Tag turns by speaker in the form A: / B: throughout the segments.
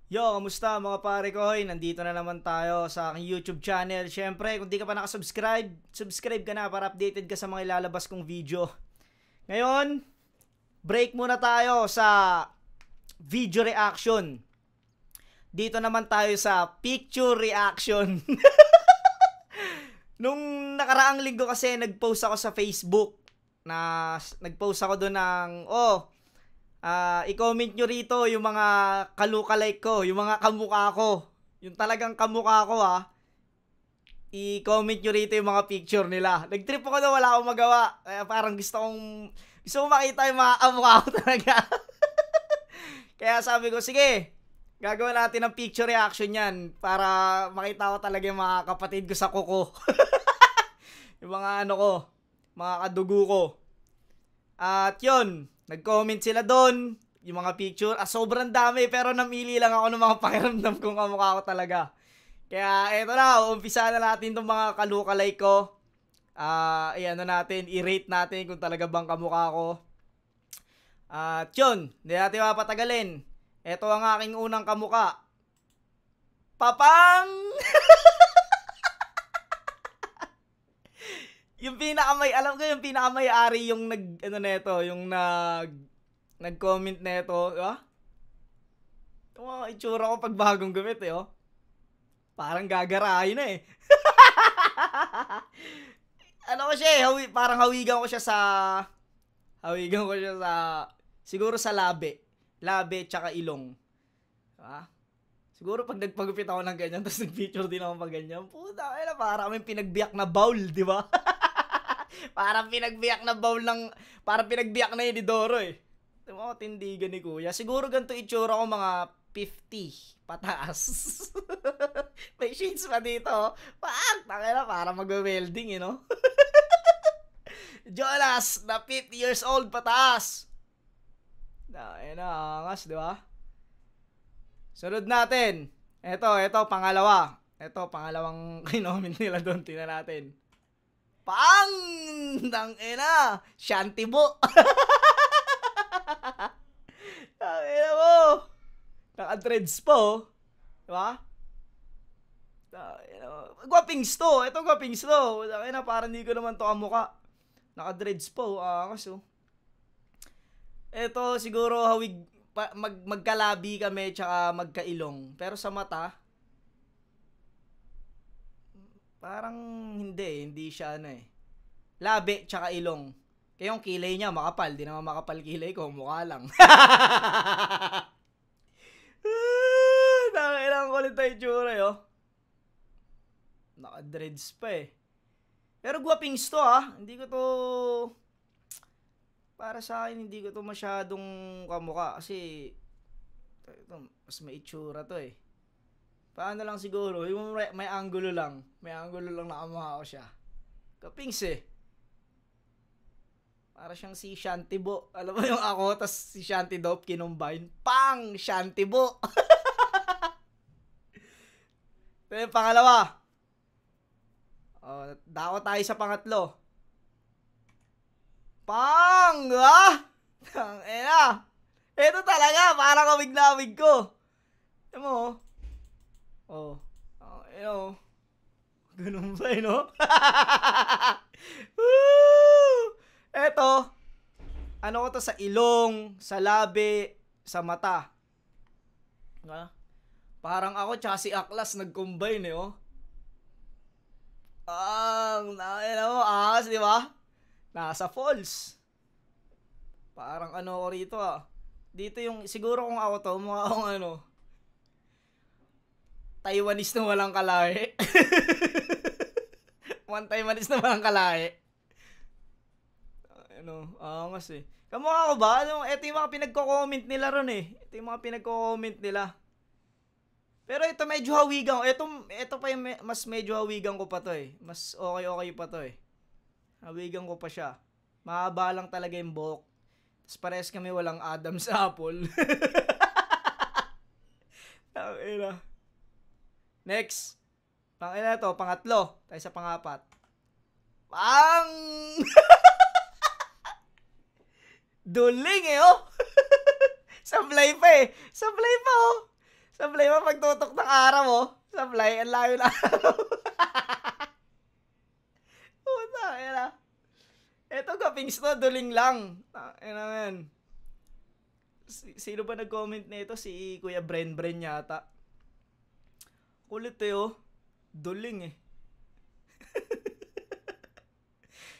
A: Yo, kamusta mga pare ko? Hoy, nandito na naman tayo sa aking YouTube channel. Siyempre, kung di ka pa nakasubscribe, subscribe ka na para updated ka sa mga ilalabas kong video. Ngayon, break muna tayo sa video reaction. Dito naman tayo sa picture reaction. Nung nakaraang linggo kasi nag-post ako sa Facebook na nag-post ako doon ng i-comment nyo rito yung mga kalukalike ko, yung mga kamukha ko. Yung talagang kamukha ko i-comment nyo rito yung mga picture nila. Nag-trip ako na wala akong magawa. Kaya parang gusto kong makita yung mga kamukha ko talaga. Kaya sabi ko, sige, gagawin natin ng picture reaction yan para makita ko talaga yung mga kapatid ko sa kuko. Yung mga mga kadugo ko. At yun, nag-comment sila doon, yung mga picture. Sobrang dami pero namili lang ako ng mga pakiramdam kung kamukha ko talaga. Kaya eto na, umpisa na natin itong mga kalukalike ko. I-rate natin kung talaga bang kamukha ko. At yun, hindi natin mapatagalin. Eto ang aking unang kamukha. Papang! Alam ko yung pinakamay-ari yung nag-comment neto, di ba? Ito mga itsura ko pag bagong gamit Parang gagarahin na Ano ko siya parang hawigan ko siya sa siguro sa labi tsaka ilong. Diba? Siguro pag nagpagupit ako ng ganyan tapos nag-picture din ako pag ganyan, puta, parang kami pinagbiyak na bowl, di ba? Parang pinagbiyak na inidoro Diba, tindigan ni kuya. Siguro ganito itsura ko mga 50 pataas. May shades pa dito. Takina, para mag-welding Jonas, na 50 years old pataas. Angas, di ba? Sunod natin. Ito, pangalawa. Ito, pangalawang kinoment nila doon. Tingnan natin. Tangina! Shantibo! Tangina mo! Naka-dreads po. Diba? Gwapings to. Ito gwapings to. Tangina, parang hindi ko naman to kamukha. Naka-dreads po. Ito, siguro magkalabi kami tsaka magkailong. Pero sa mata, parang hindi siya labi tsaka ilong. Kaya yung kilay niya makapal, di naman makapal kilay ko, mukha lang. Nakailang kulit tayo itsura Naka-dreads pa Pero guwapings to Hindi ko to, para sa akin hindi ko to masyadong kamukha kasi ito, mas may itsura to Paano lang siguro, yung may angulo lang. May angulo lang nakamukha ko siya. Kapings Para siyang si Shantibo. Alam mo yung ako, tas si Shantidope kinumbine. Pang! Shantibo! Ito yung pangalawa. Dako tayo sa pangatlo. Pang! Tangina! Ito talaga, parang kamig na kamig ko. Alam mo ganun ba Eto, ko to sa ilong, sa labi, sa mata. Parang ako tsaka si Aklas nag-combine angas, di ba? Nasa falls. Parang ko rito Dito yung, siguro kung ako to, mukha akong Taiwanese na walang kalahi. One Taiwanese na walang kalahi. Angas Kamukha ko ba? Ito yung mga pinagko-comment nila ron Ito yung mga pinagko-comment nila. Pero ito medyo hawigan. Ito pa yung mas medyo hawigan ko pa to Mas okay pa to Hawigan ko pa siya. Mahaba lang talaga yung buhok. Tapos pares kami walang Adam's apple. Next. To, pangatlo. Tayo sa pangapat. Duling Sablay pa Sablay pa Sablay mo, pagtutok ng araw, oh. Sablay, ang layo na araw. Puta, yan na. Eto, gapings to, duling lang. Yan na yan. Sino ba nag-comment na ito? Si Kuya Bren yata. Kulit eh, oh. Duling eh.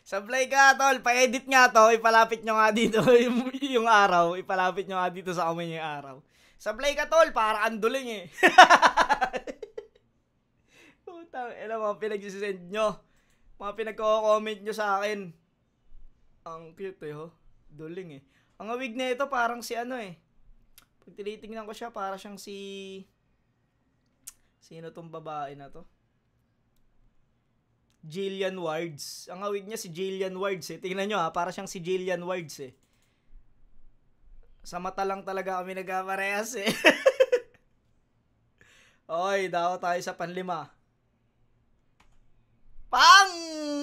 A: Sablay ka, tol. Pa-edit nga to. Ipalapit nyo nga dito yung araw. Ipalapit nyo nga dito sa amin yung araw. Sablay ka, tol. Para ang duling eh. Putang ina, mga pinag-send nyo. Mga pinag-comment nyo sa akin. Ang cute eh, oh. Duling eh. Ang awig na ito parang si ano eh. Pag tinitingnan ko siya, parang siyang si... Sino tong babae na to? Jillian Wards. Ang awig niya si Jillian Wards eh. Tingnan nyo ha, para siyang si Jillian Wards eh. Sa mata lang talaga kami nagkaparehas eh. Oy, daw tayo sa panlima. Pang!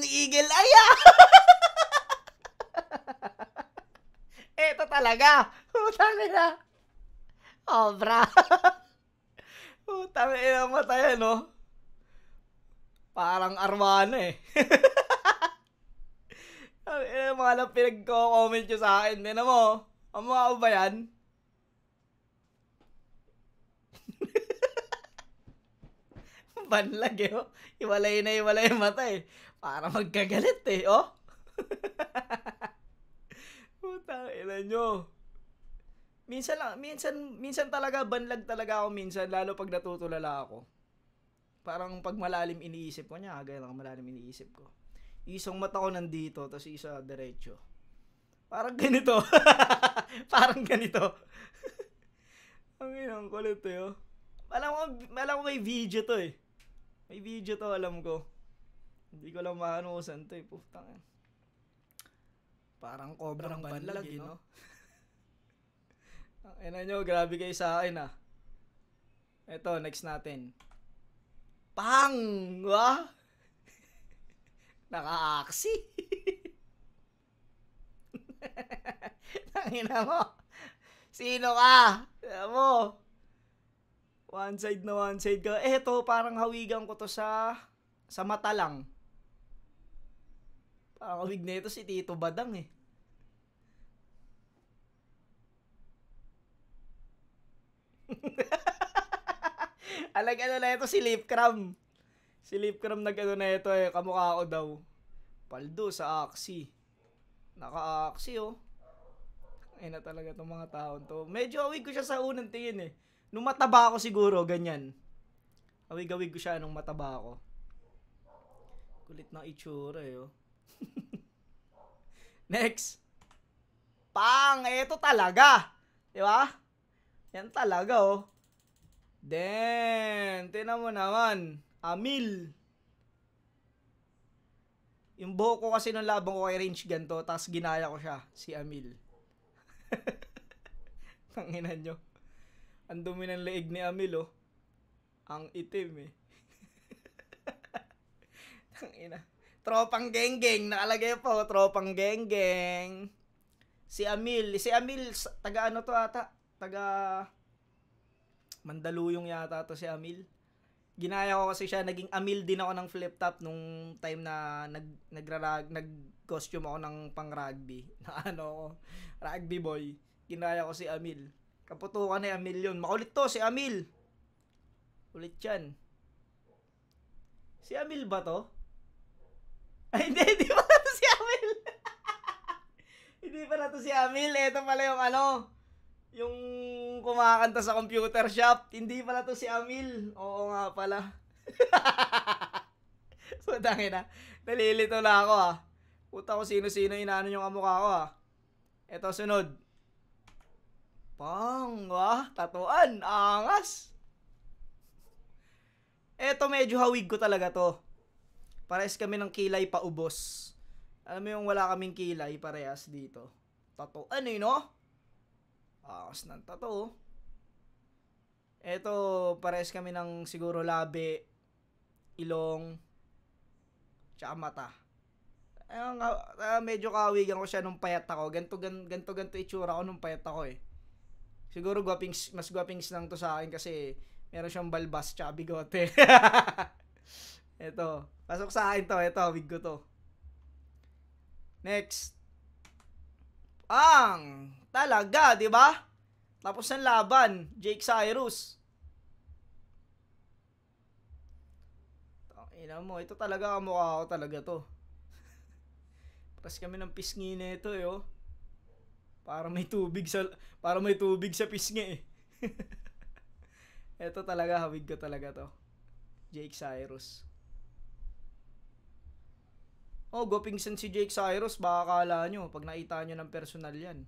A: Eagle aya! Eto talaga. Putang ina. Obra. Putang ina mata yan, no? Parang arwana eh. Ang mga lang pinag-comment nyo sa akin. Tignan mo. Ang mga ba yan? Banlag eh, oh. Iwalay na iwalay yung mata eh. Para magkagalit eh, oh. Putang ina nyo. Minsan talaga, banlag talaga ako minsan. Lalo pag natutulala ako. Parang pag malalim iniisip ko niya, gaya lang malalim iniisip ko. Isang mata ko nandito, tapos isa diretso. Parang ganito. Parang ganito. Ang inang kulit eh, oh. Alam ko may video to eh. May video to, alam ko. Hindi ko lang maanusan to eh. Putang yan. Parang kobrang banlag eh, no? Ang ina nyo, grabe kayo sa akin ah. Eto, next natin. Pang! Wah! Naka-aksi. Tangina mo. Sino ka? Alam mo. One side ka. Eto, parang hawigan ko to sa mata lang. Parang hawig na ito si Tito Badang eh. Ano na ito si Lipcram. Si Lipcram nag-ano na ito eh. Kamukha ko daw. Paldo sa aksi. Naka-aksi oh. Ay na talaga itong mga taon to. Medyo awig ko siya sa unang tingin eh. Nung mataba ako siguro, ganyan. Awig-awig ko siya nung mataba ako. Kulit na itsura eh oh. Next. Pang! Ito talaga. Diba? Yan talaga oh. Then, tinan mo naman. Amil. Yung buhok ko kasi nung labang ko kay Range ganto, tapos ginaya ko siya, si Amil. Tanginan nyo. Ang dumi ng leeg ni Amil, oh. Ang itim, eh. Tangina. Tropang geng-geng. Nakalagay po, tropang geng-geng. Si Amil, taga ano to ata? Taga Mandaluyong yata to si Amil. Ginaya ko kasi siya, naging Amil din ako ng flip top nung time na nag-costume ako ng pang-rugby. Na ano ko, rugby boy. Ginaya ko si Amil. Kaputukan ni Amil yun. Makulit to, si Amil. Ulit yan. Si Amil ba to? Ay, hindi pala to si Amil. Hindi pala to si Amil. Ito pala yung ano, yung kumakanta sa computer shop. Hindi pala to si Amil. Oo nga pala. Putangin na. Nalilito na ako ah. Puta ko sino-sino inaano yung kamukha ko ah. Ito sunod. Pang, wah, tatuan. Angas. Ito medyo hawig ko talaga to. Parehas kami ng kilay paubos. Alam mo yung wala kaming kilay, parehas dito. Tatuan eh, no? Angas ng tato. Eto, parehas kami ng siguro labi, ilong, tsaka mata. Medyo kawigan ko siya nung payat ako. Ganto itsura ko nung payat ako eh. Siguro mas gwapings lang to sa akin kasi meron siyang balbas tsaka bigote. Ito. Pasok sa akin to. Ito, wig ko to. Next. Talaga, di ba? Tapos ng laban, Jake Cyrus. Ina mo, ito talaga kamukha ko talaga to. Pas kami ng pisngi nito oh. Para may tubig sa pisngi eh. Ito talaga, hawig ko talaga to. Jake Cyrus. Oh, gopingsan si Jake Cyrus. Baka akala nyo, pag nakita nyo ng personal yan.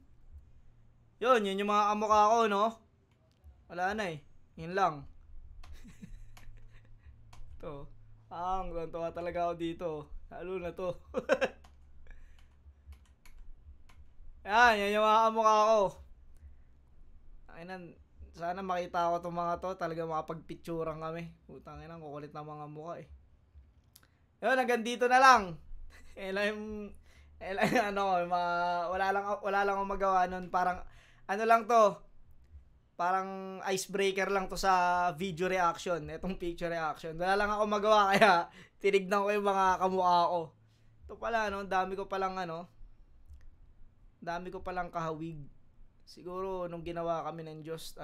A: Yun yung mga kamukha ko, no? Wala na eh. Yun lang. Ito. Tuwa talaga ako dito. Lalo na to. yan yung mga kamukha ko. Sana makita ko itong mga to. Talaga makapagpicturan kami. Putang ina, kukulit na mga mukha eh. Yun, hanggang dito na lang. Wala lang akong magawa nun. Parang, lang to. Parang icebreaker lang to sa video reaction. Itong picture reaction. Wala lang ako magawa kaya tinignan ko yung mga kamukha ko. Ito pala, dami ko palang kahawig. Siguro, nung ginawa kami ng Diyos,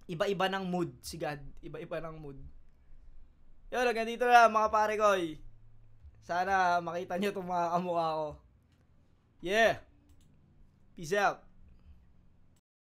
A: iba-iba ng mood si God. Iba-iba ng mood. Yun, hanggang dito na mga pare ko. Sana makita nyo itong mga kamukha ko. Yeah. Peace out.